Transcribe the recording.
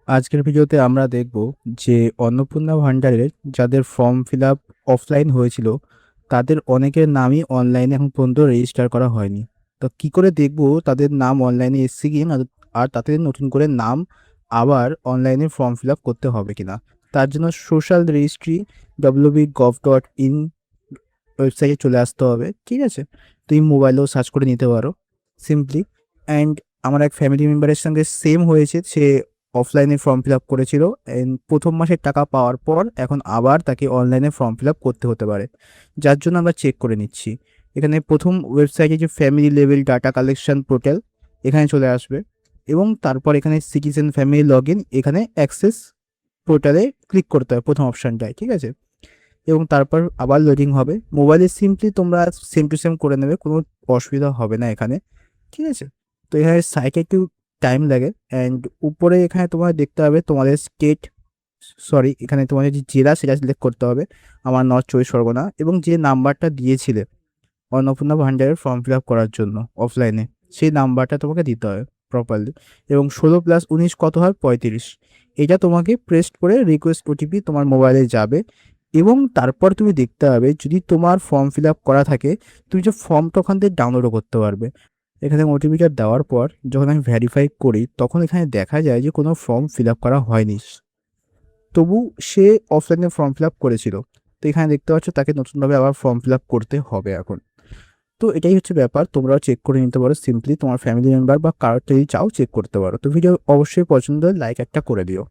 আজকের ভিডিওতে আমরা দেখব যে অন্নপূর্ণা ভান্ডারের যাদের ফর্ম ফিল আপ অফলাইন হয়েছিল তাদের অনেকের নামই অনলাইনে এখন পর্যন্ত রেজিস্টার করা হয়নি। তো কি করে দেখব তাদের নাম অনলাইনে এসছে কি না, আর তাদের নতুন করে নাম আবার অনলাইনে ফর্ম ফিল আপ করতে হবে কিনা? তার জন্য সোশ্যাল রেজিস্ট্রি www.gov.in ওয়েবসাইটে চলে আসতে হবে, ঠিক আছে? তুমি মোবাইলেও সার্চ করে নিতে পারো সিম্পলি। অ্যান্ড আমার এক ফ্যামিলি মেম্বারের সঙ্গে সেম হয়েছে, সে অফলাইনে ফর্ম ফিল আপ করেছিল অ্যান্ড প্রথম মাসের টাকা পাওয়ার পর এখন আবার তাকে অনলাইনে ফর্ম ফিল আপ করতে হতে পারে, যার জন্য আমরা চেক করে নিচ্ছি। এখানে প্রথম ওয়েবসাইটে যে family level data collection portal, এখানে চলে আসবে এবং তারপর এখানে সিটিজেন ফ্যামিলি লগ ইন, এখানে অ্যাক্সেস পোর্টালে ক্লিক করতে হবে প্রথম অপশানটায়, ঠিক আছে? এবং তারপর আবার লোডিং হবে। মোবাইলে সিম্পলি তোমরা সেম টু সেম করে নেবে, কোনো অসুবিধা হবে না এখানে, ঠিক আছে? তো এখানে সাইটে একটু টাইম লাগে। অ্যান্ড উপরে এখানে তোমার দেখতে হবে তোমাদের স্টেট, সরি এখানে তোমাদের যে জেলা সেটা সিলেক্ট করতে হবে। আমার নর্থ চব্বিশ পরগনা, এবং যে নাম্বারটা দিয়েছিলে অন্নপূর্ণা ভান্ডারের ফর্ম ফিল আপ করার জন্য অফলাইনে, সেই নাম্বারটা তোমাকে দিতে হবে প্রপারলি। এবং 16+19 কত হয়? 35। এটা তোমাকে প্রেস করে রিকোয়েস্ট ওটিপি তোমার মোবাইলে যাবে। এবং তারপর তুমি দেখতে হবে যদি তোমার ফর্ম ফিল আপ করা থাকে, তুমি যে ফর্মটা ওখান থেকে ডাউনলোডও করতে পারবে। এখানে ওটিপিটা দেওয়ার পর যখন আমি ভেরিফাই করি তখন এখানে দেখা যায় যে কোনো ফর্ম ফিল আপ করা হয়নি, তবু সে অফলাইনে ফর্ম ফিল আপ করেছিল। তো এখানে দেখতে পাচ্ছ তাকে নতুনভাবে আবার ফর্ম ফিল আপ করতে হবে এখন। তো এটাই হচ্ছে ব্যাপার, তোমরাও চেক করে নিতে পারো সিম্পলি, তোমার ফ্যামিলি মেম্বার বা কারোর যদি চাও চেক করতে পারো। তো ভিডিও অবশ্যই পছন্দ হলে লাইক একটা করে দিও।